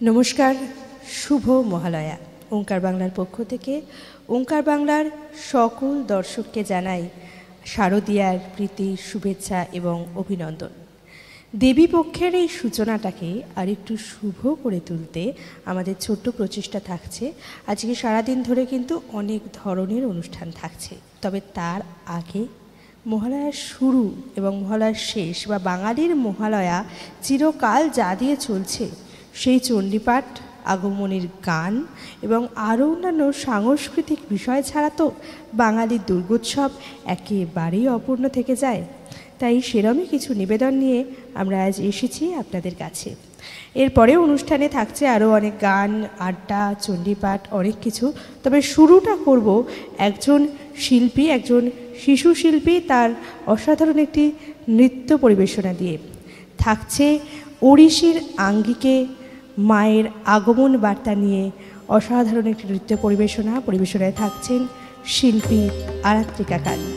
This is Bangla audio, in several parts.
নমস্কার, শুভ মহালয়া। ওঙ্কার বাংলার পক্ষ থেকে ওঙ্কার বাংলার সকল দর্শককে জানাই শারদীয়ার প্রীতি, শুভেচ্ছা এবং অভিনন্দন। দেবী পক্ষের এই সূচনাটাকে আরেকটু শুভ করে তুলতে আমাদের ছোট্ট প্রচেষ্টা থাকছে। আজকে সারাদিন ধরে কিন্তু অনেক ধরনের অনুষ্ঠান থাকছে, তবে তার আগে মহালয়ার শুরু এবং মহালয়ার শেষ বা বাঙালির মহালয়া চিরকাল যা দিয়ে চলছে সেই চণ্ডীপাঠ, আগমনীর গান এবং আরও অন্যান্য সাংস্কৃতিক বিষয় ছাড়া তো বাঙালির দুর্গোৎসব একেবারেই অপূর্ণ থেকে যায়। তাই সেরমই কিছু নিবেদন নিয়ে আমরা আজ এসেছি আপনাদের কাছে। এরপরে অনুষ্ঠানে থাকছে আরও অনেক গান, আড্ডা, চণ্ডীপাঠ, অনেক কিছু। তবে শুরুটা করব একজন শিল্পী, একজন শিশু শিল্পী তার অসাধারণ একটি নৃত্য পরিবেশনা দিয়ে। থাকছে ওড়িশির আঙ্গিকে মায়ের আগমন বার্তা নিয়ে অসাধারণ একটি নৃত্য পরিবেশনায় থাকছেন শিল্পী আরাত্রিকা কালী।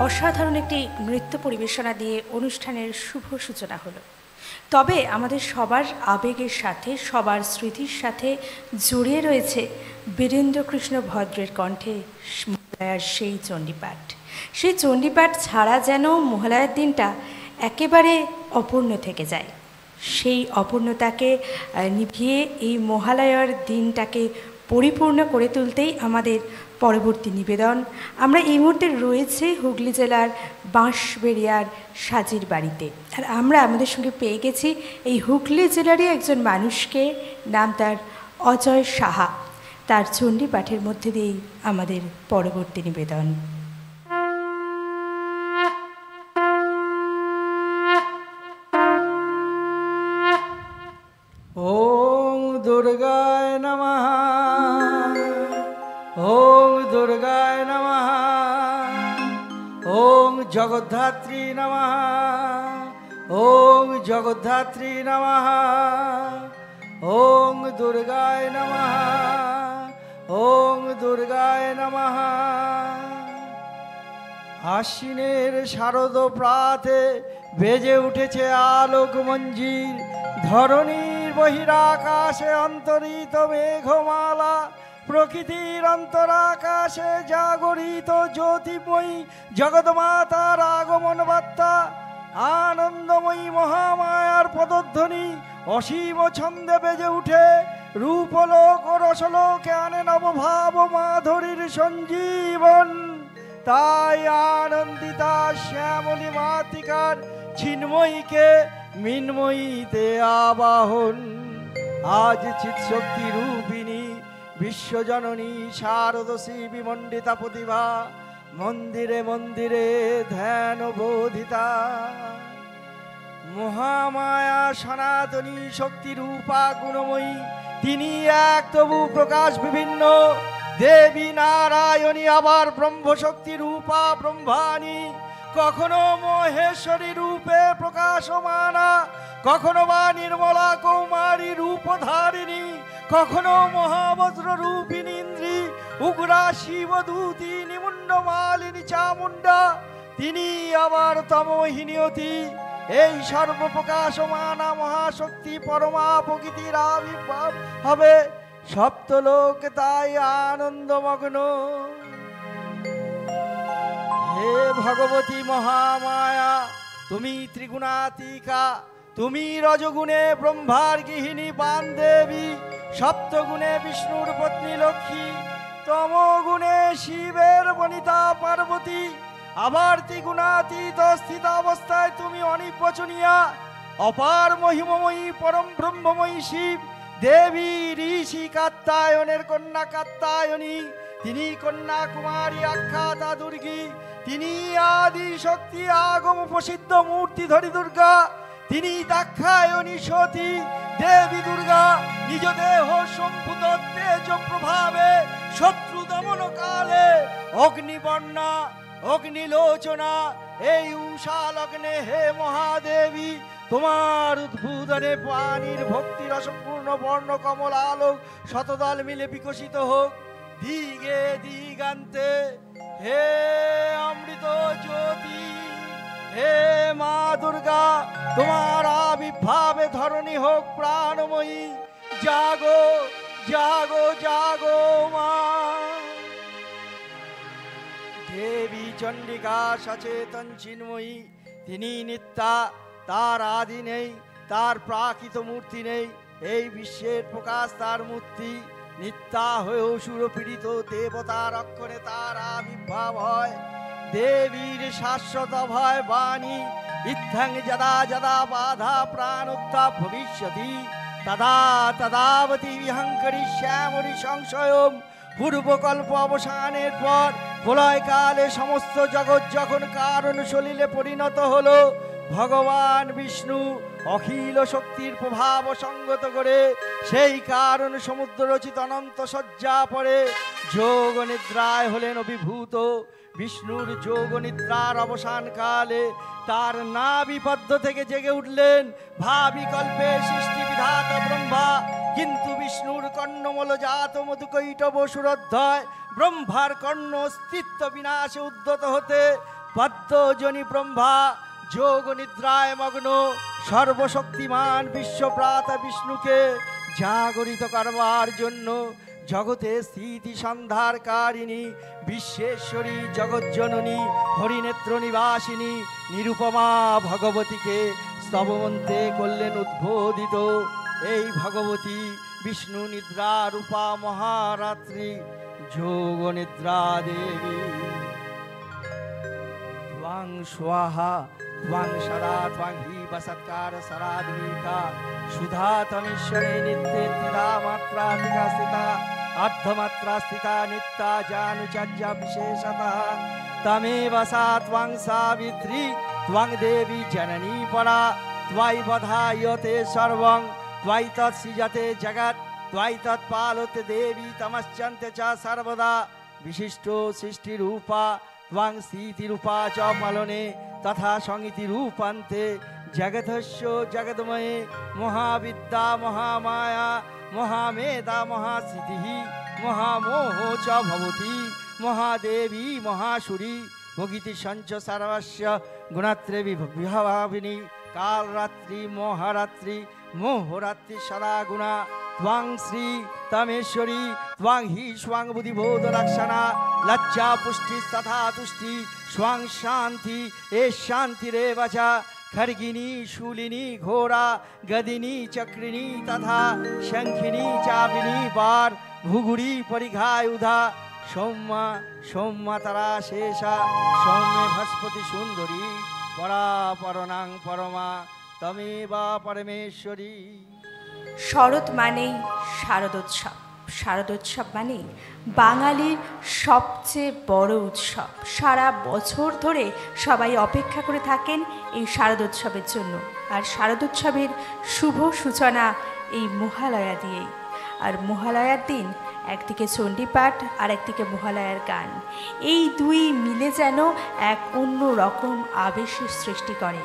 অসাধারণ একটি নৃত্য পরিবেশনা দিয়ে অনুষ্ঠানের শুভ সূচনা হলো। তবে আমাদের সবার আবেগের সাথে, সবার স্মৃতির সাথে জড়িয়ে রয়েছে বীরেন্দ্রকৃষ্ণ ভদ্রের কণ্ঠে মহালয়ার সেই চণ্ডীপাঠ। সেই চণ্ডীপাঠ ছাড়া যেন মহালয়ার দিনটা একেবারে অপূর্ণ থেকে যায়। সেই অপূর্ণতাকে নিভিয়ে এই মহালয়ার দিনটাকে পরিপূর্ণ করে তুলতেই আমাদের পরবর্তী নিবেদন। আমরা এই মুহূর্তে রয়েছে হুগলি জেলার বাঁশবেড়িয়ার সাজির বাড়িতে, আর আমরা আমাদের সঙ্গে পেয়ে গেছি এই হুগলি জেলারই একজন মানুষকে, নাম তার অজয় সাহা। তার চণ্ডী পাঠের মধ্যে দিয়েই আমাদের পরবর্তী নিবেদন। দুর্গায় নমঃ ওং দুর্গায় নমঃ ওং জগদ্ধাত্রী নমঃ ওং জগদ্ধাত্রী নমঃ ওং দুর্গায় নমঃ ওং দুর্গায় নমঃ। আশ্বিনের শারদ প্রাতে বেজে উঠেছে আলোক মঞ্জির, ধরণীর বহিরাকাশে অন্তরিত মেঘমালা, প্রকৃতির অন্তরাকাশে জাগরিত জ্যোতির্ময়ী জগৎমাতার আগমন বার্তা, আনন্দময়ী মহামায়ার পদধ্বনি অসীম ছন্দে বেজে উঠে রূপলোক ও রসলোকে আনে নবভাব মাধুরীর সঞ্জীবন। তাই আনন্দিতা শ্যামলী মাতৃকার ছিন্ময়ীকে মিন্ময়ীতে আবাহন। আজ চিৎশক্তি রূপিণী বিশ্বজননী শারদশ্রী বিমণ্ডিতা প্রতিভা মন্দিরে মন্দিরে ধ্যান বোধিতা। মহামায়া সনাতনী শক্তি রূপা গুণময়ী, তিনি এক তবু প্রকাশ বিভিন্ন। দেবী নারায়ণী আবার ব্রহ্মশক্তি রূপা ব্রহ্মাণী, কখনো মহেশ্বরী রূপে প্রকাশমানা, কখনো বা নির্মলা কৌমারী রূপধারিণী, কখনো মহাবজ্র রূপিণী ইন্দ্রী, উগ্রা শিবদূতি নিমুণ্ড মালিনী চামুণ্ডা। তিনি আবার তমোহিনীয়তি, এই সর্বপ্রকাশমানা মহাশক্তি পরমা প্রকৃতির আবির্ভাব হবে। সপ্তলোক তাই আনন্দমগ্ন। হে ভগবতী মহামায়া, তুমি ত্রিগুণাতীকা, তুমি রজগুণে ব্রহ্মার গৃহিণী বানদেবী, সপ্তগুণে বিষ্ণুর পত্নী লক্ষ্মী, তমগুণে শিবের বনিতা পার্বতী, আবার ত্রিগুণাতীত স্থিতাবস্থায় তুমি অনির্বচনীয়া, অপার মহিমময়ী পরম ব্রহ্মময়ী শিব দেবী ঋষি কাত্যায়নের কন্যা কাত্যায়নী, তিনি কন্যা কুমারী আখ্যাতা দুর্গী, তিনি আদি শক্তি আগম প্রসিদ্ধ মূর্তিধরী দুর্গা, তিনি দাক্ষায়ণী সতী দেবী দুর্গা। নিজ দেহ সম্ভূত তেজ প্রভাবে শত্রু দমন কালে অগ্নিবর্ণা অগ্নিলোচনা, এই উষা লগ্নে হে মহাদেবী, তোমার উদ্বোধনে পানির ভক্তি রসপূর্ণ বর্ণ কমল আলোক শতদল মিলে বিকশিত হোক দিগে দিগান্তে। হে অমৃত জ্যোতি, হে মা দুর্গা, তোমার আবির্ভাবে ধরণী হোক প্রাণময়ী। জাগো জাগো জাগো মা। দেবী চণ্ডিকা সচেতন চিন্ময়ী, তিনি নিত্যা, তার আদি নেই, তার প্রাকৃত মূর্তি নেই, এই বিশ্বের প্রকাশ তার মূর্তি। নিত্যা হয়েও সুরপীড়িত দেবতার অক্ষরে তার আবির্ভাব হয়। দেবীর শাশ্বত ভয় বাণী, ইত্থং যদা যদা বাধা প্রাণোত্থাপ ভবিষ্যতি তদা তদাবতী বিহঙ্করিষ্যামি সংশয়ম। পূর্বকল্প অবসানের পর প্রলয়কালে সমস্ত জগৎ যখন কারণ সলিলে পরিণত হলো, ভগবান বিষ্ণু অখিল শক্তির প্রভাব সঙ্গত করে সেই কারণ সমুদ্র রচিত অনন্ত শয্যা পরে যোগ নিদ্রায় হলেন অভিভূত। বিষ্ণুর যোগ নিদ্রার অবসান কালে তার নাভিপদ্ম থেকে জেগে উঠলেন ভাবিকল্পে সৃষ্টি বিধাতা ব্রহ্মা। কিন্তু বিষ্ণুর কর্ণমূল জাত মধুকৈটব সুরধ্বয় ব্রহ্মার কর্ণ অস্তিত্ব বিনাশে উদ্যত হতে পদ্মজনী ব্রহ্মা যোগ নিদ্রায় মগ্ন। সর্বশক্তিমান বিশ্বপ্রাতা বিষ্ণুকে জাগরিত করবার জন্য জগতে স্থিতি সন্ধারকারিণী বিশ্বেশ্বরী জগজ্জননী হরিনেত্র নিবাসিনী নিরুপমা ভগবতীকে স্তবমন্ত্রে করলেন উদ্বোধিত। এই ভগবতী বিষ্ণু নিদ্রা রূপা মহারাত্রি যোগ নিদ্রা দেবী। ত্বাং স্বাহা ত্বাং সদা ত্বাং হি বসৎকার সরাদ্বিকা সুধা তমীশ্বরে নিত্যে ত্রিধা মাত্রাধিকা স্থিতা अर्धमात्रा स्थिता नित्या जानुचर्या विशेषतः तमेव सा त्वं सावित्री त्वं देवी जननी परा त्वयि बधायते सर्वं त्वयि तत्सृजते जगत् त्वायि तत्पालते देवी तमश्चन्ते च सर्वदा विशिष्ट सृष्टि रूपा त्वां स्थिति रूपा च पालने तथा संगीति रूपान्ते जगतस्य जगदमये महाविद्या महामाया महामेधा महासिद्धिः महामोह च भवति महादेवी महासुरी भोगिति संच सर्वस्य गुणत्रे विभाविनी कालरात्रि मोहरात्रि मोहरात्रि सदा गुणा त्वां श्री तमेश्वरी त्वां हि स्वांग बुद्धिबोध लक्षणा लज्जा पुष्टि तथा तुष्टि स्वांग शांति ए शांति रेव च खर्गिनी शूलिनी घोरा गदिनी चक्रिणी तथा शंखिनी चापिनी बार भुगुड़ी परिघायुधा सौम्या सौम्यतरा शेषा सौम्य भस्पति सुंदरी परा परनां परमा तमेवा परमेश्वरी। শরৎ মানেই শারদোৎসব, শারদোৎসব মানেই বাঙালির সবচেয়ে বড় উৎসব। সারা বছর ধরে সবাই অপেক্ষা করে থাকেন এই শারদোৎসবের জন্য। আর শারদোৎসবের শুভ সূচনা এই মহালয়া দিয়েই। আর মহালয়ার দিন একদিকে চণ্ডীপাঠ আর একদিকে মহালয়ার গান, এই দুই মিলে যেন এক অন্য রকম আবেশের সৃষ্টি করে।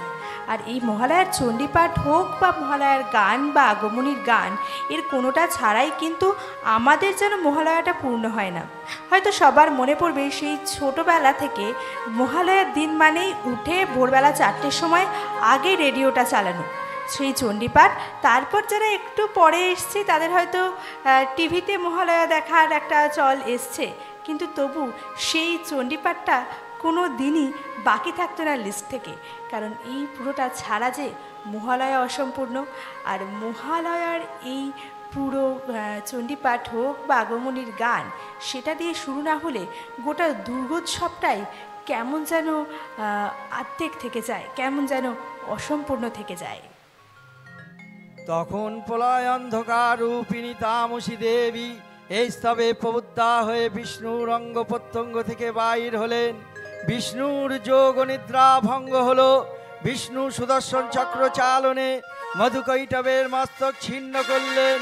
আর এই মহালয়ার চণ্ডীপাঠ হোক বা মহালয়ার গান বা আগমনীর গান, এর কোনোটা ছাড়াই কিন্তু আমাদের যেন মহালয়াটা পূর্ণ হয় না। হয়তো সবার মনে পড়বে সেই ছোটোবেলা থেকে মহালয়ার দিন মানেই উঠে ভোরবেলা 4টের সময় আগে রেডিওটা চালানো, সেই চণ্ডীপাঠ। তারপর যারা একটু পরে এসছে তাদের হয়তো টিভিতে মহালয়া দেখার একটা চল এসছে, কিন্তু তবু সেই চণ্ডীপাঠটা কোনো দিনই বাকি থাকতো না লিস্ট থেকে। কারণ এই পুরোটা ছাড়া যে মহালয়া অসম্পূর্ণ। আর মহালয়ার এই পুরো চণ্ডীপাঠ হোক বা আগমনীর গান, সেটা দিয়ে শুরু না হলে গোটা দুর্গোৎসবটাই কেমন যেন আর্ধেক থেকে যায়, কেমন যেন অসম্পূর্ণ থেকে যায়। তখন প্রলয় অন্ধকার রূপিণী তামসী দেবী এই স্তবে প্রবুদ্ধা হয়ে বিষ্ণুর অঙ্গ প্রত্যঙ্গ থেকে বাইর হলেন। বিষ্ণুর যোগ নিদ্রা ভঙ্গ হলো। বিষ্ণু সুদর্শন চক্র চালনে মধুকৈটবের মস্তক ছিন্ন করলেন।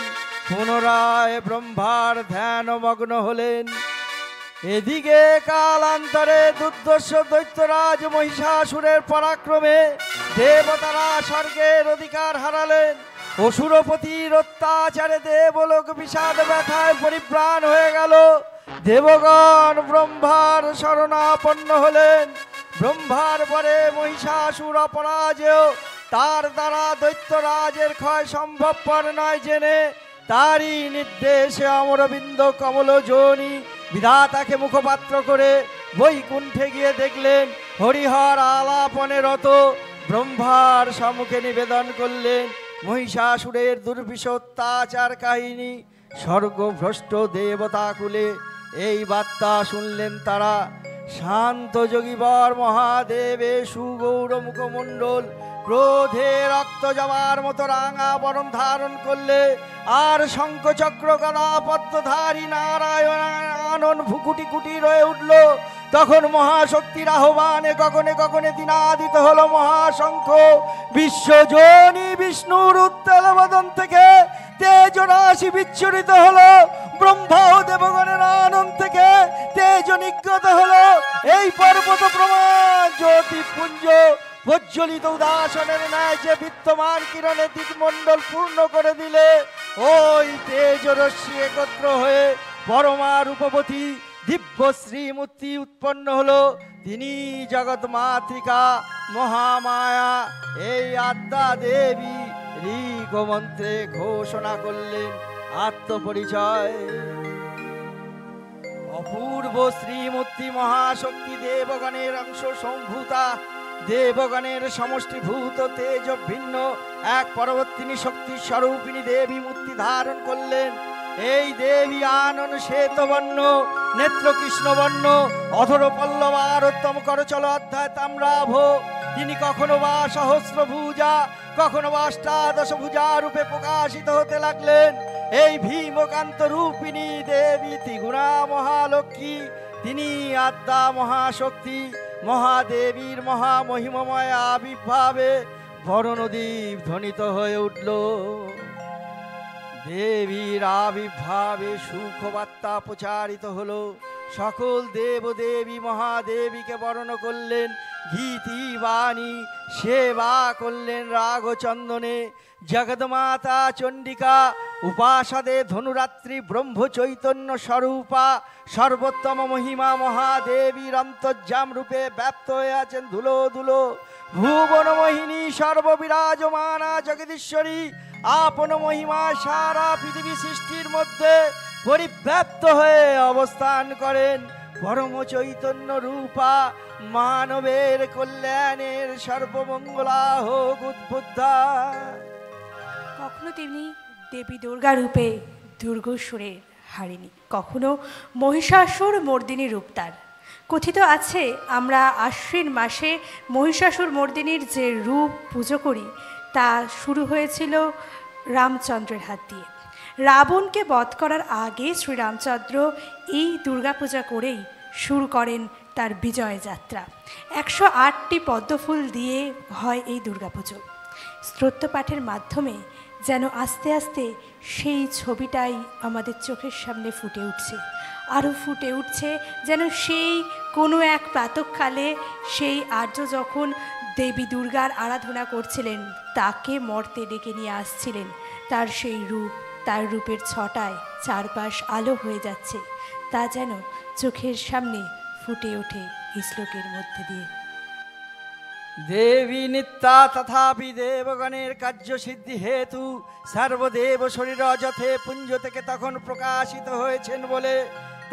পুনরায় ব্রহ্মার ধ্যান মগ্ন হলেন। এদিকে কালান্তরে দুর্দর্শ দৈত্যরাজ মহিষাসুরের পরাক্রমে দেবতারা স্বর্গের অধিকার হারালেন। অসুরপতির অত্যাচারে দেবলোক বিষাদ ব্যথায় পরিপ্রাণ হয়ে গেল। দেবগণ ব্রহ্মার শরণাপন্ন হলেন। ব্রহ্মার পরে মহিষাসুর অপরাজেয়, তার দ্বারা দৈত্যরাজের ক্ষয় সম্ভবপর নয় জেনে তারই নির্দেশে অমরবিন্দ কমল যোনি বিধাতাকে মুখপাত্র করে বৈকুণ্ঠে গিয়ে দেখলেন হরিহর আলাপনে রত। ব্রহ্মার সম্মুখে নিবেদন করলেন মহিষাসুরের দুর্বিষ অত্যাচার কাহিনী। স্বর্গভ্রষ্ট দেবতা কুলে এই বার্তা শুনলেন তারা। শান্ত যোগীবর মহাদেবে সুগৌর মুখমণ্ডল ক্রোধে রক্ত যাবার মতো রাঙা বরণ ধারণ করলে, আর শঙ্খচক্র গদা পদ্মধারী নারায়ণ আনন ভুকুটি কুটি রয়ে উঠল। তখন মহাশক্তির আহ্বানে গগনে গগনে দিনাদিত হলো মহাশঙ্খ। বিশ্বজনী বিষ্ণুর উত্তাল বদন থেকে তেজ রাশি বিচ্ছুরিত হলো। ব্রহ্মা ও দেবগণের আনন্দ থেকে তেজ নিগত হলো। এই পর্বত প্রমাণ জ্যোতিপুঞ্জ প্রজ্বলিত উদাসনের ন্যায় যে বিদ্যমান কিরণে দিকমণ্ডল পূর্ণ করে দিলে, ওই তেজ রশ্মি একত্র হয়ে পরমা রূপবতী দিব্য শ্রীমূর্তি উৎপন্ন হলো। তিনি জগৎ মাতৃকা মহামায়া এই আদ্যা দেবী ঋগ মন্ত্রে ঘোষণা করলেন আত্মপরিচয়। অপূর্ব শ্রীমূর্তি মহাশক্তি দেবগণের অংশ সম্ভূতা, দেবগণের সমষ্টিভূত তেজ ভিন্ন এক পরবর্তিনী শক্তি স্বরূপিণী দেবী মূর্তি ধারণ করলেন। এই দেবী আনন শ্বেতবর্ণ, নেত্র কৃষ্ণবর্ণ, অধর পল্লব আরোত্তম করচল অধ্যায় তাম্রাভ। তিনি কখনো বা সহস্রভুজা, কখনো বা অষ্টাদশ ভুজা রূপে প্রকাশিত হতে লাগলেন। এই ভীমকান্ত রূপিণী দেবী ত্রিগুণা মহালক্ষ্মী, তিনি আদ্যা মহাশক্তি মহাদেবীর মহামহিমময় আবির্ভাবে বরণদ্বীপ ধ্বনিত হয়ে উঠল। দেবীর আবির্ভাবে সুখবার্তা প্রচারিত হলো। সকল দেবদেবী মহাদেবীকে বরণ করলেন গীতি বাণী, সেবা করলেন রাগচন্দনে। জগৎমাতা চণ্ডিকা উপাসদে ধনুরাত্রি ব্রহ্ম চৈতন্য স্বরূপা সর্বোত্তম মহিমা মহাদেবীর অন্তর্যাম রূপে ব্যপ্ত হয়ে আছেন ধুলো ধুলো। ভুবন মোহিনী সর্ববিরাজমানা জগদীশ্বরী আপন মহিমা সারা পৃথিবী সৃষ্টির মধ্যে পরিব্যাপ্ত হয়ে অবস্থান করেন। পরম চৈতন্য রূপা মানবের কল্যাণের সর্বমঙ্গলা হোক উদ্বুদ্ধা। কখনো তিনি দেবী দুর্গা রূপে দুর্গসুরের হারিণী, কখনো মহিষাসুর মর্দিনী রূপ তার। কথিত আছে আমরা আশ্বিন মাসে মহিষাসুর মর্দিনীর যে রূপ পুজো করি তা শুরু হয়েছিল রামচন্দ্রের হাত দিয়ে। রাবণকে বধ করার আগে শ্রীরামচন্দ্র এই দুর্গাপূজা করেই শুরু করেন তার বিজয় যাত্রা। 108টি পদ্মফুল দিয়ে হয় এই দুর্গাপুজো। স্তোত্রপাঠের মাধ্যমে যেন আস্তে আস্তে সেই ছবিটাই আমাদের চোখের সামনে ফুটে উঠছে, আরও ফুটে উঠছে যেন সেই কোনো এক প্রাতঃকালে সেই আর্য যখন দেবী দুর্গার আরাধনা করছিলেন, তাকে মর্তে ডেকে নিয়ে আসছিলেন, তার সেই রূপ, তার রূপের ছটায় চারপাশ আলো হয়ে যাচ্ছে, তা যেন চোখের সামনে ফুটে ওঠে এই শ্লোকের মধ্যে দিয়ে। দেবী নিত্যা তথাপি দেবগণের কার্য সিদ্ধি হেতু সর্বদেব শরীর অযথে পুঞ্জ থেকে তখন প্রকাশিত হয়েছেন বলে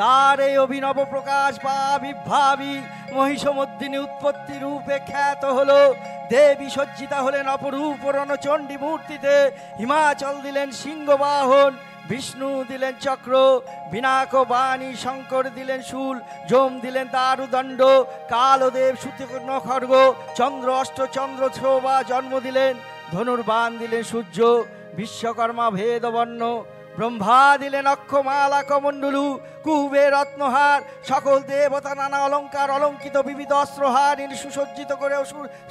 তার এই অভিনব প্রকাশ বা আবির্ভাবী মহিষমর্দিনী উৎপত্তি রূপে খ্যাত হলো। দেবী সজ্জিতা হলেন অপরূপ রণচণ্ডী মূর্তিতে। হিমাচল দিলেন সিংহবাহন, বিষ্ণু দিলেন চক্র, বিনাক বাণী, শঙ্কর দিলেন শূল, যম দিলেন দারুদণ্ড, কালদেব সুতীক্ষ্ণ খড়গ, চন্দ্র অষ্টচন্দ্র ছোবা জন্ম দিলেন, ধনুর্বাণ দিলেন সূর্য, বিশ্বকর্মা ভেদবর্ণ, ব্রহ্মা দিলেন অক্ষমালা কমণ্ডলু, কুবের রত্নহার, সকল দেবতা নানা অলঙ্কার অলঙ্কিত বিবিধ অস্ত্রহার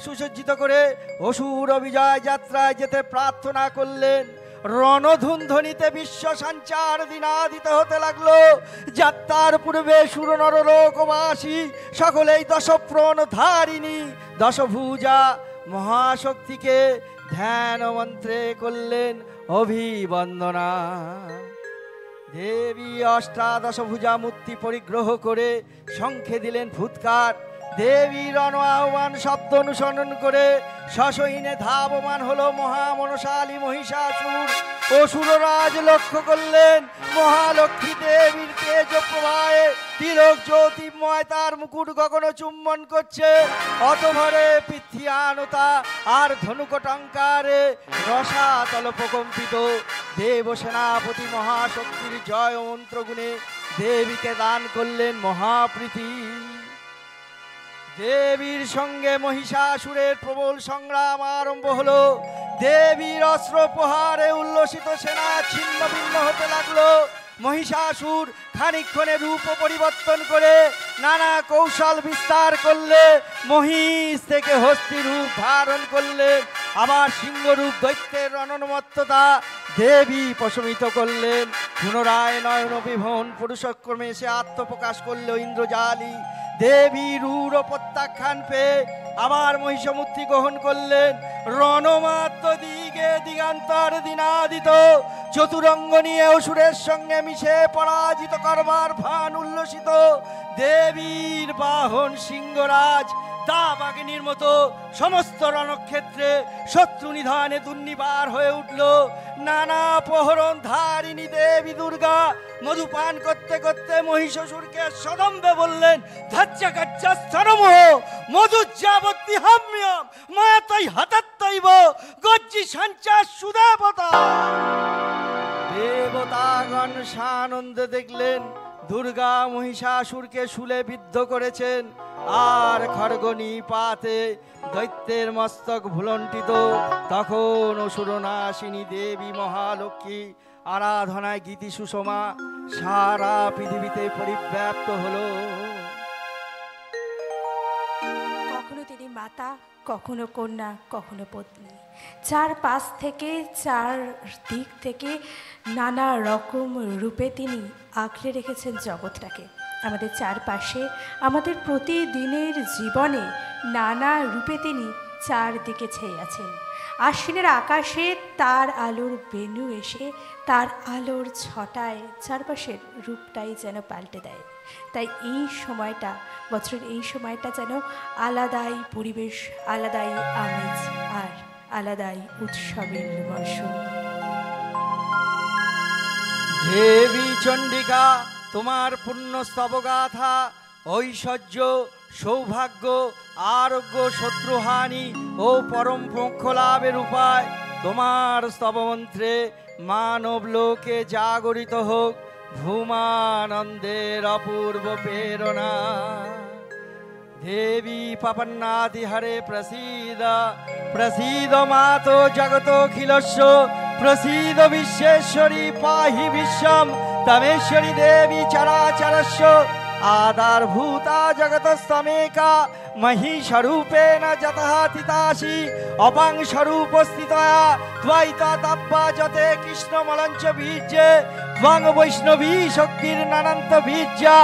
সুসজ্জিত করে অসুর বিজয় যাত্রায় যেতে প্রার্থনা করলেন। রণধুনধ্বনিতে বিশ্ব সঞ্চার দিনাদিত হতে লাগলো। যাত্রার পূর্বে সুর নরলোকবাসী সকলেই দশপ্রণ ধারিণী দশভুজা মহাশক্তিকে ধ্যান মন্ত্রে করলেন অভিবন্দনা। দেবী অষ্টাদশভুজা মূর্তি পরিগ্রহ করে শঙ্খে দিলেন ফুৎকার। দেবীর রণ আহ্বান শব্দ অনুসরণ করে সসৈন্যে ধাবমান হলো মহামনশালী মহিষাসুর। অসুররাজ লক্ষ্য করলেন মহালক্ষ্মী দেবীর তেজ প্রবাহে তিলক জ্যোতির্ময় তার মুকুট গগন চুম্বন করছে। অতভরে পৃথিয়ানতা আর ধনুকটঙ্কারে রসাতল প্রকম্পিত। দেব সেনাপতি মহাশক্তির জয় মন্ত্র গুণে দেবীকে দান করলেন মহাপ্রীতি। দেবীর সঙ্গে মহিষাসুরের প্রবল সংগ্রাম আরম্ভ হলো। দেবীর অস্ত্র প্রহারে উল্লসিত সেনা ছিন্ন ভিন্ন হতে লাগলো। মহিষাসুর খানিকক্ষণে রূপ পরিবর্তন করে নানা কৌশল বিস্তার করলে মহিষ থেকে হস্তি রূপ ধারণ করলে, আবার সিংহরূপ দৈত্যের রণনমত্ততা দেবী প্রশমিত করলেন। পুনরায় নয়ন বিভন পুরুষক্রমে সে আত্মপ্রকাশ করল ইন্দ্রজালী। দেবী রূঢ় প্রত্যাখ্যান পেয়ে আবার মহিষমূর্তি গ্রহণ করলেন। রণমাত্র দিগে দিগান্তর দিনাদিত চতুরঙ্গ নিয়ে অসুরের সঙ্গে মিশে পরাজিত করবার ভান উল্লসিত। দেবীর বাহন সিংহরাজ দাবাগ্নির মতো সমস্ত রণক্ষেত্রে শত্রু নিধনে দুর্নিবার হয়ে উঠল। নানা প্রহরণ ধারিণী দেবী দুর্গা মধুপান করতে করতে মহিষাসুরকে সদম্বে বললেন, ধাচ্চাকাচ্চাস্তরমোহ মধুজ্জাবতী হাম্যম মায়াতৈ হতত্তৈব গজ্জি সঞ্চার সুদেবতা। দেবতাগণ সানন্দে দেখলেন দুর্গা মহিষাসুরকে শুলে বিদ্ধ করেছেন, আর খড়গনি পাতে দৈত্যের মস্তক ভুলণ্ঠিত। তখন অসুরনাশিনী দেবী মহালক্ষ্মী আরাধনায় গীতি সুষমা সারা পৃথিবীতে পরিব্যাপ্ত হলো। কখনো তিনি মাতা, কখনো কন্যা, কখনো পত্নী। চার পাশ থেকে চার দিক থেকে নানা রকম রূপে তিনি আঁকড়ে রেখেছেন জগৎটাকে। আমাদের চারপাশে, আমাদের প্রতিদিনের জীবনে নানা রূপে তিনি চারদিকে ছেয়ে আছেন। আশ্বিনের আকাশে তার আলোর বেনু এসে তার আলোর ছটায় চারপাশের রূপটাই যেন পাল্টে দেয়। তাই এই সময়টা, বছরের এই সময়টা যেন আলাদাই পরিবেশ, আলাদাই আমেজ আর আলাদাই উৎসবের মরশুম। দেবী চণ্ডিকা, তোমার পূর্ণ স্তবগাথা, ঐশ্বর্য, সৌভাগ্য, আরোগ্য, শত্রুহানি ও পরম মোক্ষ লাভের উপায় তোমার স্তবমন্ত্রে মানব লোকে জাগরিত হোক ভূমানন্দের অপূর্ব প্রেরণা। দেবী পাপন্নাদিহরে প্রসীদ, প্রসীদ মাতো জগতোখিলস্য, প্রসীদ বিশ্বেশ্বরী পাহি বিশ্বম, তমেশ্বরী দেবী চরাচরস্য, আধারভূতা জগতস্তমেকা, মহিস্বরূপেণ যতঃ তিতাসি, অপাংস্বরূপস্থিতয়া ত্বয়িতাতাব্বা যতে কৃষ্ণমলঞ্চ বীর্যে, ত্বং বৈষ্ণবী শক্তির্ননন্ত বীর্যা,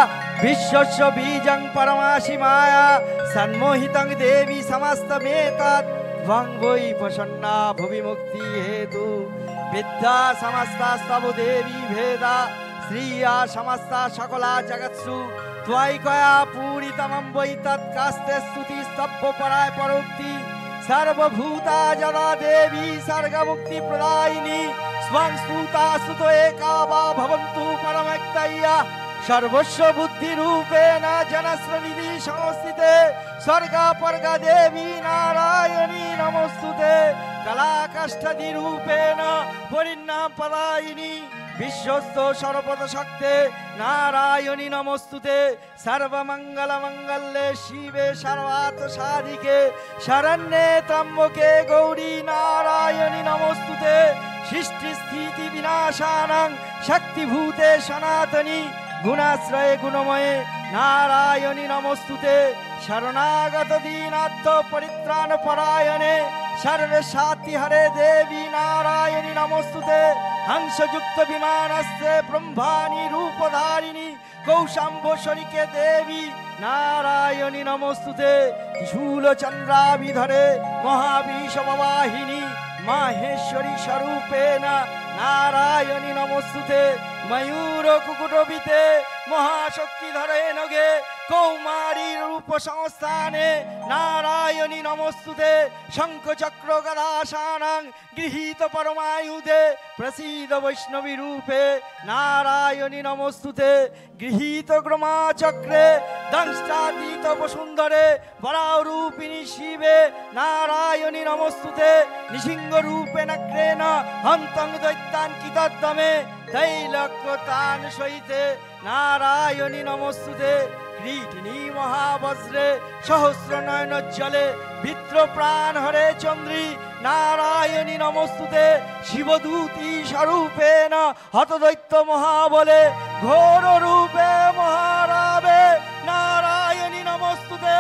বিশ্বস্য বীজং পরমাসি মায়া, সন্মোহিতং দেবী সমস্তমেতৎ, ত্বং বৈ প্রসন্না ভুবি মুক্তি হেতু, বিদ্যা সমস্তাস্তব দেবী ভেদা, শ্রিয়া সমস্তা সকলা জগৎসু, ত্বয়িকয়া পূরিতমং বৈ তৎকাস্তে স্তুতি স্তব্ধ পরায় পরোক্তি, সর্বভূতা যদা দেবী সর্গমুক্তি প্রদায়িনী, স্বং স্তুতা স্তুত একা বা ভবন্তু পরমক্তয়া, সর্বস্ব বুদ্ধি রূপেণ জনশ্রনিধি সংস্থিতে, স্বর্গা পর্গা দেবী নারায়ণী নমস্তুতে, কলাকাষ্ঠদি রূপেণ পরিণাম পদায়িনী, বিশ্বস্ত সর্বপদ শক্তে নারায়ণী নমস্তুতে, সর্বমঙ্গল মঙ্গলে শিবে সর্বার্থ সাধিকে, শরণ্যে ত্র্যম্বকে গৌরী নারায়ণী নমস্তুতে, সৃষ্টি স্থিতি বিনাশানাং শক্তিভূতে সনাতনী, গুণাশ্রয়ে গুণময়ে নারায়ণী নমস্তুতে, শরণাগত দীনার্থ পরিত্রাণ পরায়ণে সর্বসাতি হরে দেবী নারায়ণী নমস্তুতে, হংসযুক্ত বিমানস্তে ব্রহ্মাণী রূপধারিণী কৌশাম্বশরিকে দেবী নারায়ণী নমস্তুতে, ত্রিশূল চন্দ্রাবিধরে মহাবিষমবাহিনী মাহেশ্বরী স্বরূপেণ নারায়ণী নমস্তুতে, ময়ূর কুকুটবিতে মহাশক্তিধরে নগে কৌমারী রূপ সংস্থানে নারায়ণী নমস্তুতে, শঙ্খ চক্র গদাশানাং গৃহীত পরমায়ুধে প্রসীদ বৈষ্ণবী রূপে নারায়ণী নমস্তুতে, গৃহীত গ্রমা চক্রে দংষ্টাতীত বসুন্ধরে বরারূপিণী শিবে নারায়ণী নমস্তুতে, নৃসিংহ রূপেণ ক্রেণ হন্তং দৈত্যান কিতদ্দমে তৈলক্যতান সহিতে নারায়ণী নমস্তুতে, ক্রীটিনী মহাবজ্রে সহস্র নয়নোজ্জ্বলে বিত্র প্রাণ হরে চন্দ্রী নারায়ণী নমস্তুতে, শিবদূতী স্বরূপেণ হতদৈত্য মহাবলে ঘোর রূপে মহারাবে নারায়ণী নমস্তুতে,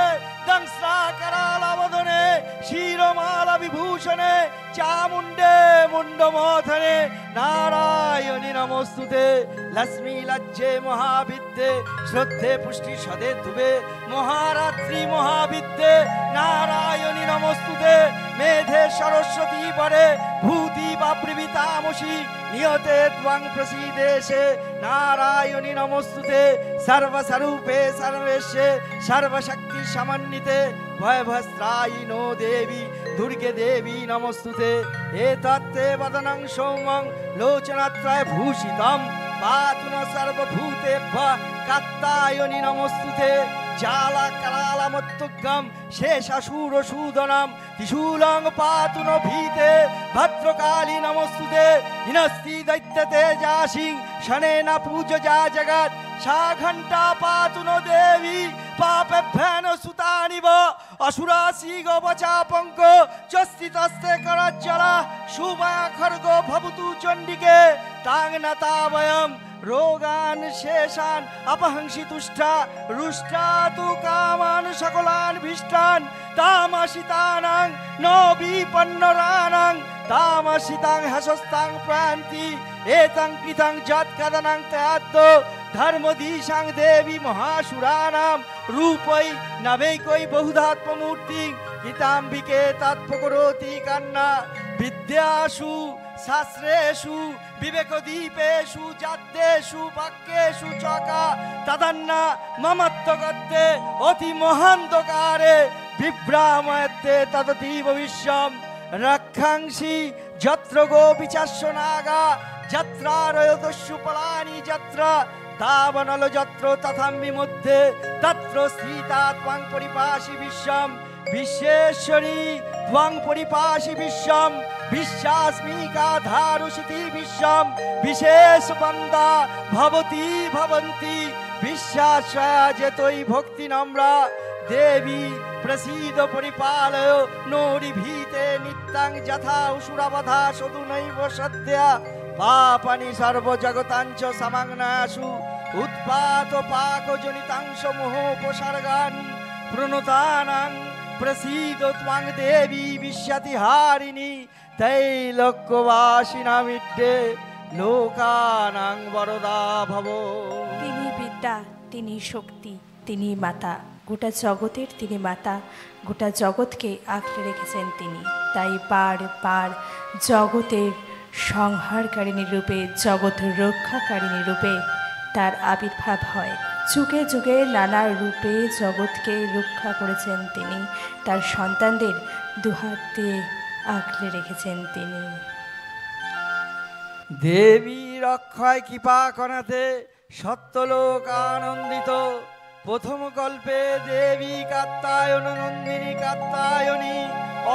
দংশ্রাকরালবদনে শিরমালা বিভূষণে চামুণ্ডে মুণ্ডমথনে নারায়ণী নমস্তুতে, লক্ষ্মী লজ্জে মহাবিদ্যে শ্রদ্ধে পুষ্টি সদে ধুবে মহারাত্রি মহাবিদ্যে নারায়ণী নমস্তুতে, মেধে সরস্বতী পরে ভূতি বাপ্রীতামসি নিয়তে ত্বং প্রসীদেশে নারায়ণী নমস্তুতে, সর্বস্বরূপে সর্বেশে সর্বশক্তি সমন্বিতে ভয়ভস্ত্রায়িনো দেবী দুর্গে দেবী নমস্তুতে, এতত্তে বদনং সৌমং লোচনত্রয় ভূষিতম পাতু ন সর্বভূতেভ্যঃ কাত্যায়নী নমস্তুতে, জালা করালমত্তুগ্গম শেষাসুরসূদনম ত্রিশূলং পাতু ন ভীতে ভদ্রকালী নমস্তুতে, হিনস্তি দৈত্যতে যাসিং শনেন পূজযা জগৎ সা ঘণ্টা পাতু ন দেবী পাপেভ্যেন সুতানিব অসুরাসি গোবচাপঙ্ক চস্তিতস্তে করজ্জলা শুভয়া খর্গ ভবতু চণ্ডিকে তাং নতাবয়ম রোগান শেষান অপহংসি তুষ্ঠা রুষ্ঠা তু কামান সকলান ভীষ্টান তামাশিতানাং ন বিপন্নরানাং তামসিতাং হাসস্তাং প্রয়ান্তি এতং কৃতং যৎ কদনং তয়াদ্দ ধর্মদীশাং দেবী মহাসুরানাম রূপৈ নবৈকৈ বহুধাত্মমূর্তি গীতাম্বিকে তৎপকরোতি কান্না বিদ্যাসু শাস্ত্রেষু বিবেকদীপেষু যাদ্দেষু বাক্যেষু চকা তদন্না মমত্বগত্যে অতি মহান্তকারে বিভ্রাময়তে তদতীব বিশ্বম রক্ষাংসি যত্র গোপিচাস্য নাগা যত্রারয়দস্যু পলানি যত্র তাবনল যত্র তথাম্বি মধ্যে তত্র স্থিতা ত্বং পরিপাশি বিশ্বম বিশ্বেশ্বরী ত্বং পরিপাশি বিশ্বম বিশ্বাস্মিকা ধারুষিতি বিশ্বম বিশেষ বন্দা ভবতি ভবন্তি বিশ্বাশ্রয়া যেতই ভক্তি নম্রা দেবী প্রসীদ পরিপালয় নোরি ভীতে নিত্যাং যথা অসুরাবধা সদুনৈব সদ্যা পাপানি সর্বজগতাঞ্চ সমাংনাসু উৎপাত পাক জনিতাংশ মোহোপসর্গান প্রণতানাং প্রসীদ ত্বং দেবী বিশ্বতিহারিণী তৈলোক্যবাসিনামিড্ডে লোকানাং বরদা ভব। তিনি বিদ্যা, তিনি শক্তি, তিনি মাতা, গোটা জগতের তিনি মাতা, গোটা জগৎকে আঁকড়ে রেখেছেন তিনি। তাই বার জগতের সংহারকারিণী রূপে, জগৎ রক্ষাকারিণী রূপে তার আবির্ভাব হয়। যুগে যুগে নানা রূপে জগৎকে রক্ষা করেছেন তিনি, তার সন্তানদের দুহাত দিয়ে আঁকড়ে রেখেছেন তিনি। দেবী রক্ষয় কৃপা করাতে সত্যলোক আনন্দিত। প্রথম কল্পে দেবী কাত্যায়ন নন্দিনী কাত্যায়নী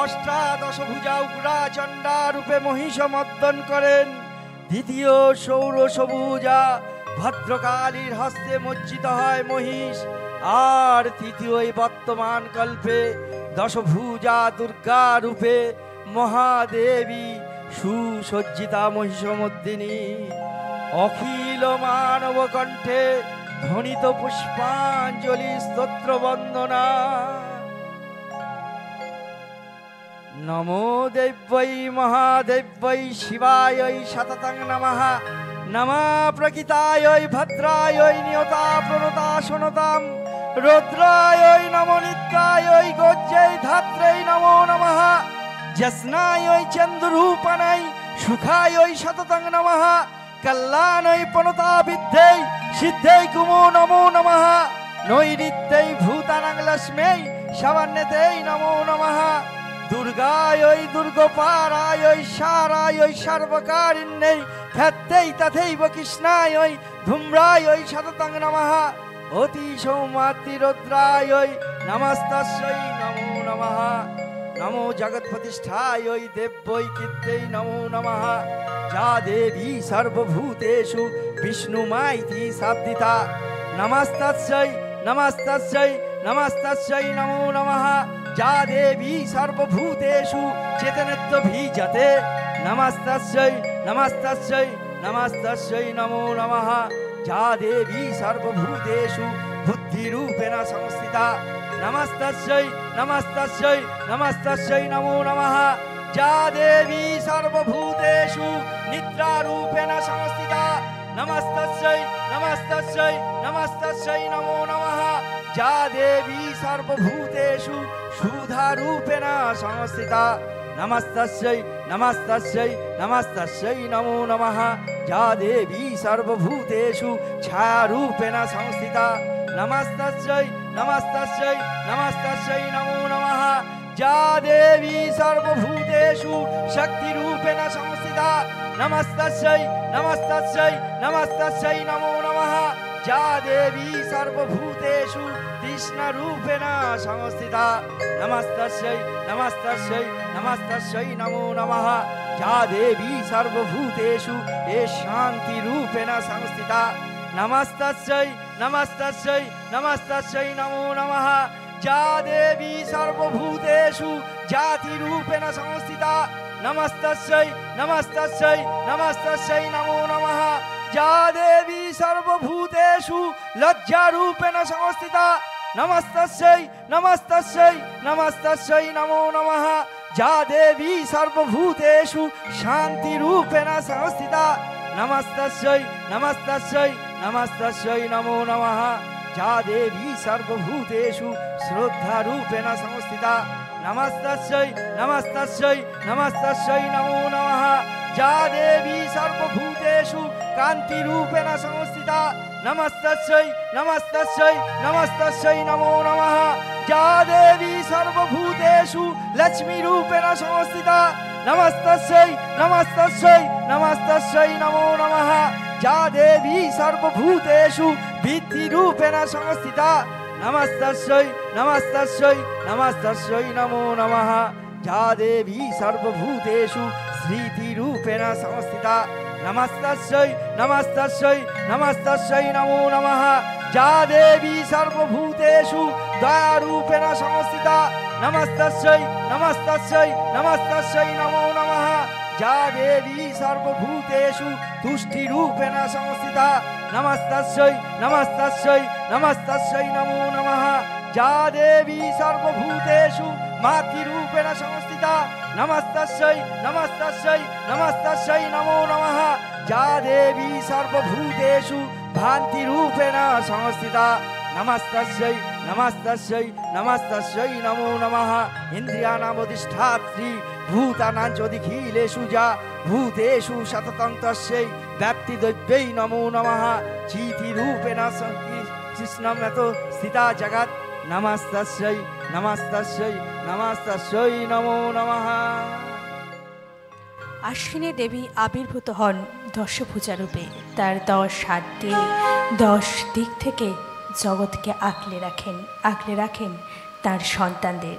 অষ্টাদশ ভুজা উগ্রা চণ্ডা রূপে মহিষ মর্দন করেন। দ্বিতীয় ষোড়শভুজা ভদ্রকালীর হস্তে মজ্জিত হয় মহিষ। আর তৃতীয় বর্তমান কল্পে দশভুজা দুর্গা রূপে মহাদেবী সুসজ্জিতা মহিষমর্দিনী। অখিল মানব কণ্ঠে ধ্বনিত পুষ্পাঞ্জলি স্তোত্র বন্দনা। নমো দেব্যৈ মহাদেব্যৈ শিবাयै সততং নমঃ। নমঃ প্রকৃতাयै ভদ্রাयै নিয়তা প্রণতা শোণতাম। রুদ্রাयै নমো নিত্যাयै গোজ্যৈ ধাত্রৈ নমো নমঃ। যস্নাयै চন্দ্ররূপণৈ সুখাयै সততং নমঃ। কল্যাণৈ প্রণতা বিদ্যৈ সিদ্ধৈ কুমো নমো নমঃ। নৈরিত্যৈ ভূতানাং লক্ষ্ম্যৈ শবন্যতৈ নমো নমঃ। দুর্গাयै দুর্গপারাयै সারাयै সর্বকারিণ্যৈ খ্যাত্যৈ তথৈব কৃষ্ণাयै ধূম্রাयै সততং নমঃ। অতি সৌমাতি রুদ্রাयै নমস্তস্যৈ নমো নমঃ। নমো জগৎপ্রতিষ্ঠাयै দেব্যৈ কীর্ত্যৈ নমো নমঃ। যা দেবী সর্বভূতেষু বিষ্ণুমাইতি শাব্দিতা। নমস্তস্যৈ নমস্তস্যৈ নমস্তস্যৈ নমো নমঃ। যা দেবী সর্বভূতেষু চেতনত্ববীজতে। নমস্তস্যৈ নমস্তস্যৈ নমস্তস্যৈ নমো নমঃ। যা দেবী সর্বভূতেষু বুদ্ধিরূপেণ সংস্থিতা। নমস্তস্যৈ নমস্তস্যৈ নমস্তস্যৈ নমো নমঃ। যা দেবী সর্বভূতেষু নিদ্রারূপেণ সংস্থিতা। নমস্তস্যৈ নমস্তস্যৈ নমস্তস্যৈ নমো নমঃ। যা দেবী সর্বভূতেষু সুধারূপেণ সংস্থিতা। নমস্তস্যৈ নমস্তস্যৈ নমস্তস্যৈ নমো নমঃ। যা দেবী সর্বভূতেষু ছায়ারূপেণ সংস্থিতা। নমস্তস্যৈ নমস্তস্যৈ নমস্তস্যৈ নমো নমঃ। যা দেবী সর্বভূতেষু শক্তিরূপেণ সংস্থিতা। নমস্তস্যৈ নমস্তস্যৈ নমস্তস্যৈ নমো নমঃ। যা দেবী সর্বভূতেষু তৃষ্ণারূপেণ সংস্থিতা। নমস্তস্যৈ নমস্তস্যৈ নমস্তস্যৈ নমো নমঃ। যা দেবী সর্বভূতেষু শান্তিরূপেণ সংস্থিতা। নমস্তস্যৈ নমস্তস্যৈ নমস্তস্যৈ নমো নমঃ। যা দেবী সর্বভূতেষু জাতিরূপেণ সংস্থিতা। নমস্তস্যৈ নমস্তস্যৈ নমস্তস্যৈ নমো নমঃ। যা দেবী সর্বভূতেষু লজ্জারূপেণ সংস্থিতা। নমস্তস্যৈ নমস্তস্যৈ নমস্তস্যৈ নমো নমঃ। যা দেবী সর্বভূতেষু শান্তিরূপেণ সংস্থিতা নমস্তস্যৈ নমস্তস্যৈ নমস্তস্যৈ নমো নমঃ যা দেবী সর্বভূতেষু শ্রদ্ধারূপেণ সংস্থিতা নমস্তস্যৈ নমস্তস্যৈ নমস্তস্যৈ নমো নমঃ যা দেবী সর্বভূতেষু কান্তিরূপেণ সংস্থিতা নমস্তস্যৈ নমস্তস্যৈ নমস্তস্যৈ নমো নমঃ যা দেবী সর্বভূতেষু লক্ষ্মীরূপেণ সংস্থিতা নমস্তস্যৈ নমস্তস্যৈ নমস্তস্যৈ নমো নমঃ যা দেবী সর্বভূতেষু বৃদ্ধিরূপেণ সংস্থিতা নমস্তস্যৈ নমস্তস্যৈ নমস্তস্যৈ নমো নমঃ যা দেবী সর্বভূতেষু স্মৃতিরূপেণ সংস্থিতা নমস্তস্যৈ নমস্তস্যৈ নমস্তস্যৈ নমো নমঃ যা দেবী সর্বভূতেষু দয়ারূপেণ সংস্থিতা নমস্তস্যৈ নমস্তস্যৈ নমস্তস্যৈ নমো নমঃ যা দেবী সর্বভূতেষু তুষ্টিরূপেণ সংস্থিতা নমস্তস্যৈ নমস্তস্যৈ নমস্তস্যৈ নমো নমঃ যা দেবী সর্বভূতেষু মাতৃরূপেণ সংস্থিতা নমস্তস্যৈ নমস্তস্যৈ নমস্তস্যৈ নমো নমঃ যা দেবী সর্বভূতেষু ভান্তিরূপেণ সংস্থিতা নমস্তস্যৈ নমস্তস্যৈ নমস্তস্যৈ নমো নমঃ ইন্দ্রিয়াণাম অধিষ্ঠাত্রী ভূতানাং চোদিখিলেষু যা ভূতেষু সততং তস্যৈ ব্যাপ্তিদ্রব্যৈ নমো নমঃ চিতিরূপেণ কৃষ্ণমেত স্থিতা জগৎ নমস্তস্যৈ নমস্তস্যৈ নমস্তস্যৈ নমো নমঃ। আশ্বিনী দেবী আবির্ভূত হন দশভুজা রূপে। তার 10 হাত দিয়ে 10 দিক থেকে জগৎকে আগলে রাখেন তার সন্তানদের।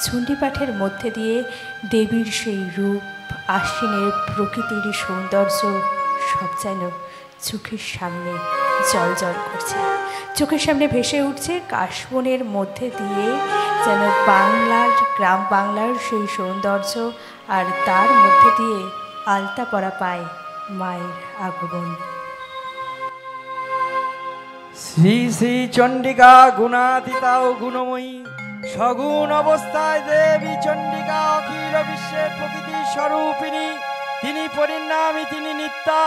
চণ্ডীপাঠের মধ্যে দিয়ে দেবীর সেই রূপ, আশ্বিনের প্রকৃতির সৌন্দর্য সব যেন চোখের সামনে জল করছে, চোখের সামনে ভেসে উঠছে। কাশবনের মধ্যে দিয়ে যেন গ্রাম বাংলার সেই সৌন্দর্য, আর তার মধ্যে দিয়ে আলতা পরা পায় মায়ের আগমন। শ্রী শ্রী চণ্ডিকা গুণাতীতা ও গুণময়ী, সগুণ অবস্থায় দেবী চণ্ডিকা অখিল বিশ্বের প্রকৃতি স্বরূপিণী। তিনি পরিণামী, তিনি নিত্যা।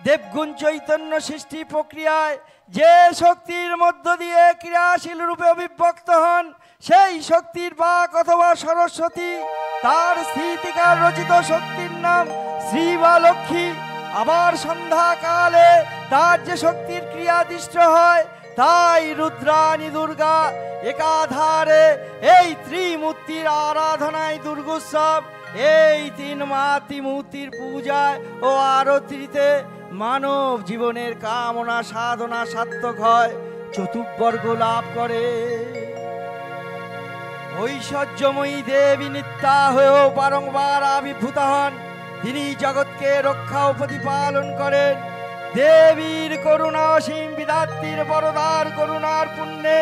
দেবগুণ চৈতন্য সৃষ্টি প্রক্রিয়ায় যে শক্তির মধ্য দিয়ে ক্রিয়াশীল রূপে অভিব্যক্ত হন, সেই শক্তির বাক অথবা সরস্বতী। তার স্থিতিকাল রচিত শক্তির নাম শ্রী বা লক্ষ্মী। আবার সন্ধ্যাকালে তার যে শক্তির ক্রিয়াদিষ্ট হয়, তাই রুদ্রাণী দুর্গা। একাধারে এই ত্রিমূর্তির আরাধনায় দুর্গোৎসব। এই 3 মাতৃমূর্তির পূজায় ও আরতিতে মানব জীবনের কামনা সাধনা সার্থক হয়, চতুর্বর্গ লাভ করে। ঐশ্বর্যময়ী দেবী নিত্যা হয়েও বারংবার আবির্ভূত হন। তিনি জগৎকে রক্ষা ও প্রতিপালন করেন। দেবীর করুণা অসীম, বিধাত্রীর বরদার করুণার পুণ্যে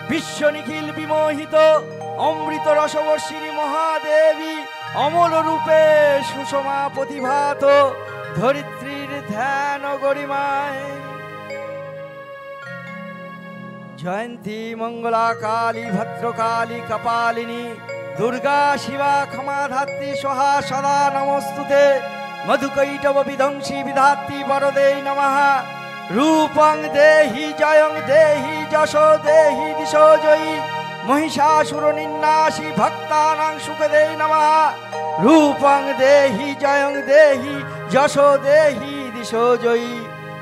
বিশ্ব নিখিল বিমোহিত। অমৃত রসবর্ষিণী মহাদেবী অমল রূপে সুষমা প্রতিভাত, ধরিত্রীর ধ্যান গরিমায়। জয়ন্তী মঙ্গলা কালী ভদ্রকালী কপালিনী, দুর্গা শিবা ক্ষমাধাত্রী সোহা সদা নমস্তুতে। মধুকৈটব বিধ্বংসী বিধাত্রী বরদে নমঃ। রূপং দেহি জয়ং দেহি যশো দেহি দিশো জয়ী, মহিষাসুর নিন্নাসী ভক্তানাং সুখদে নমঃ। রূপং দেহি জয়ং দেহি যশো দেহি দিশো জয়ী,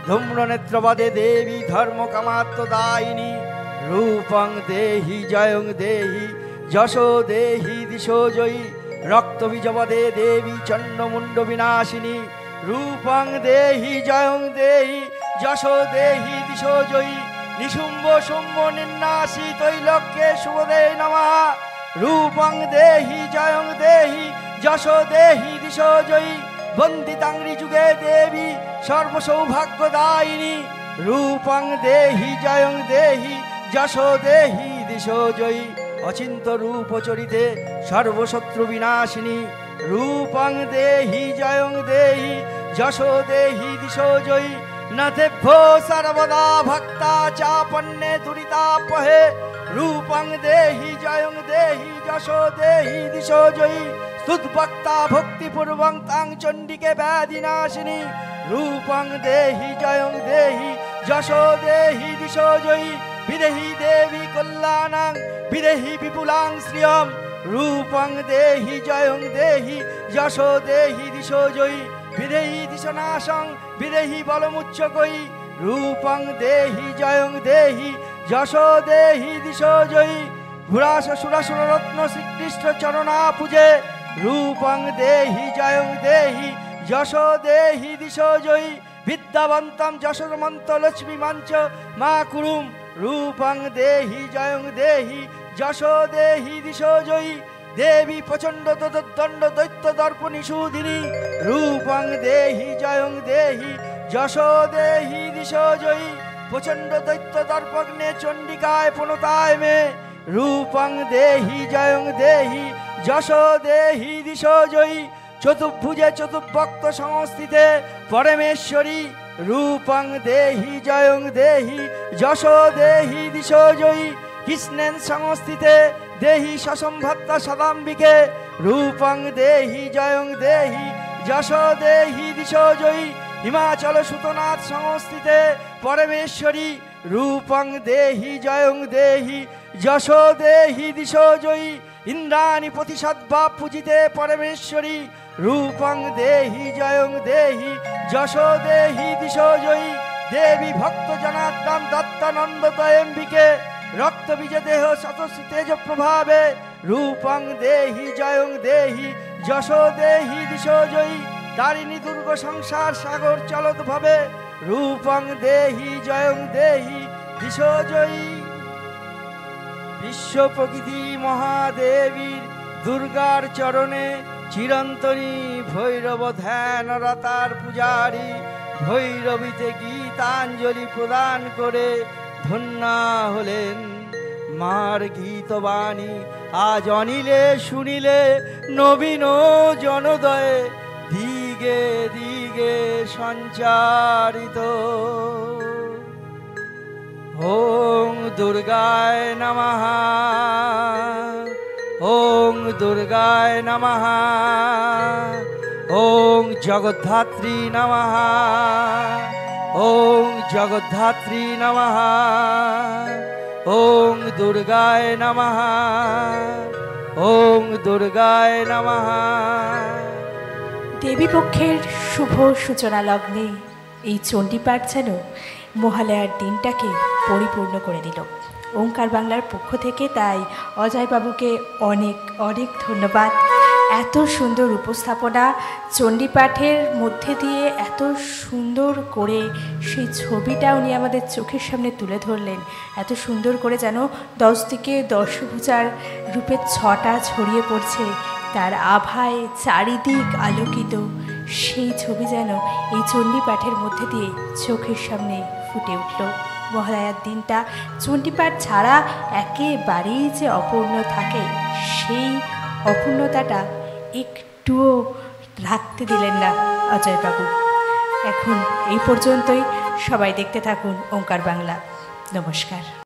ধূম্রনেত্রবদে দেবী ধর্ম কামাত্মদায়িনী। রূপং দেহি জয়ং দেহি যশো দেহি দিশো জয়ী, রক্তবীজবদে দেবী চণ্ডমুণ্ড বিনাশিনী। রূপং দেহি জয়ং দেহি যশো দেহি দিশো জয়ী, নিশুম্ভ শুম্ভ নিন্নাসী তৈলক্যে শুভদে নমঃ। রূপং দেহি জয়ং দেহি যশো দেহি দিশো জয়ী, বন্দিতাঙ্গি যুগে দেবী সর্বসৌভাগ্যদায়িনী। রূপং দেহি জয়ং দেহি যশো দেহি দিশো জয়ী, অচিন্ত রূপ চরিতে সর্বশত্রু বিনাশিনী। রূপং দেহি জয়ং দেহি যশো দেহি দিশো জয়ী, নতেভ্যো সর্বদা ভক্তা চাপন্নে দুরিতাপহে। রূপং দেহি জয়ং দেহি যশো দেহি দিশো জয়ী, তুদ্ভক্তা ভক্তিপূর্বং তাং চণ্ডিকে ব্যাধিনাশিনী রূপং দেহি জয়ং দেহি যশো দেহি দিশো জয়ী বিদেহি দেবী কল্যাণং বিদেহি বিপুলাং শ্রিয়ম রূপং দেহি জয়ং দেহি যশো দেহি দিশো জয়ী বিদেহি দিশনাশং বিদেহি বলমুচ্চকয়ী রূপং দেহি জয়ং দেহি যশো দেহি দিশো জয়ী ঘুরাস সুরাসুর রত্ন শ্রীকৃষ্ণ চরণা পূজে রূপং দেহি জয়ং দেহি যশো দেহি দিশো জয়ী বিদ্যাবন্তম যশোমন্ত লক্ষ্মী মঞ্চ মা কুরুম রূপং দেহি জয়ং দেহি যশো দেহি দিশো জয়ী দেবী প্রচণ্ড দণ্ড দৈত্য দর্পণী সুধিনী রূপং দেহি জয়ং দেহি যশো দেহি দিশো জয়ী প্রচণ্ড দৈত্য দর্পগ্নে চণ্ডিকায় প্রণতায় মে রূপং দেহি জয়ং দেহি যশো দেহি দিশো জয়ী চতুর্ভুজে চতুর্ভক্ত সংস্থিতে পরমেশ্বরী রূপং দেহি জয়ং দেহি যশো দেহি দিশো জয়ী কৃষ্ণেন সংস্থিতে দেহি সসম্ভত্তা সদাম্বিকে রূপং দেহি জয়ং দেহি যশো দেহি দিশো জয়ী হিমাচল সুতনাথ সংস্থিতে পরমেশ্বরী রূপং দেহি জয়ং দেহি যশো দেহি দিশো জয়ী ইন্দ্রাণী প্রতিশদ্ভা পূজিতে পরমেশ্বরী রূপং দেহি জয়ং দেহি যশো দেহি দিশো জয়ী দেবী ভক্ত জনার্দন দত্তানন্দ দয়ম্বিকে রক্ত বীজে দেহ সতস্য তেজ প্রভাবে রূপং দেহি জয়ং দেহি যশো দেহি দিশো জয়ী তারিণী দুর্গ সংসার সাগর চলত ভাবে রূপং দেহি জয়ং দেহি দিশো জয়ী বিশ্ব প্রকৃতি মহাদেবীর দুর্গার চরণে চিরন্তনী ভৈরব ধ্যানরতার পূজারী ভৈরবীতে গীতাঞ্জলি প্রদান করে ধন্যা হলেন মার গীতবাণী আজ অনিলে শুনিলে নবীন জনদয়ে দিগে দিগে সঞ্চারিত ওং দুর্গায় নমঃ ওং দুর্গায় নমঃ ওং জগদ্ধাত্রী নমঃ ওং জগদ্ধাত্রী নমঃ ওং দুর্গায় নমঃ ওং দুর্গায় নমঃ। দেবীপক্ষের শুভ সূচনা লগ্নে এই চণ্ডীপাঠ যেন মহালয়ার দিনটাকে পরিপূর্ণ করে দিল ওঙ্কার বাংলার পক্ষ থেকে। তাই অজয়বাবুকে অনেক অনেক ধন্যবাদ। এত সুন্দর উপস্থাপনা, চণ্ডীপাঠের মধ্যে দিয়ে এত সুন্দর করে সেই ছবিটা উনি আমাদের চোখের সামনে তুলে ধরলেন। এত সুন্দর করে যেন 10 দিকে দশভুজার রূপের ছটা ছড়িয়ে পড়ছে, তার আভায় চারিদিক আলোকিত সেই ছবি যেন এই চণ্ডীপাঠের মধ্যে দিয়ে চোখের সামনে ফুটে উঠল। মহালয়ার দিনটা চণ্ডীপাঠ ছাড়া একেবারেই যে অপূর্ণ থাকে, সেই অপূর্ণতাটা একটুও রাখতে দিলেন না অজয়বাবু। এখন এই পর্যন্তই, সবাই দেখতে থাকুন ওঙ্কার বাংলা। নমস্কার।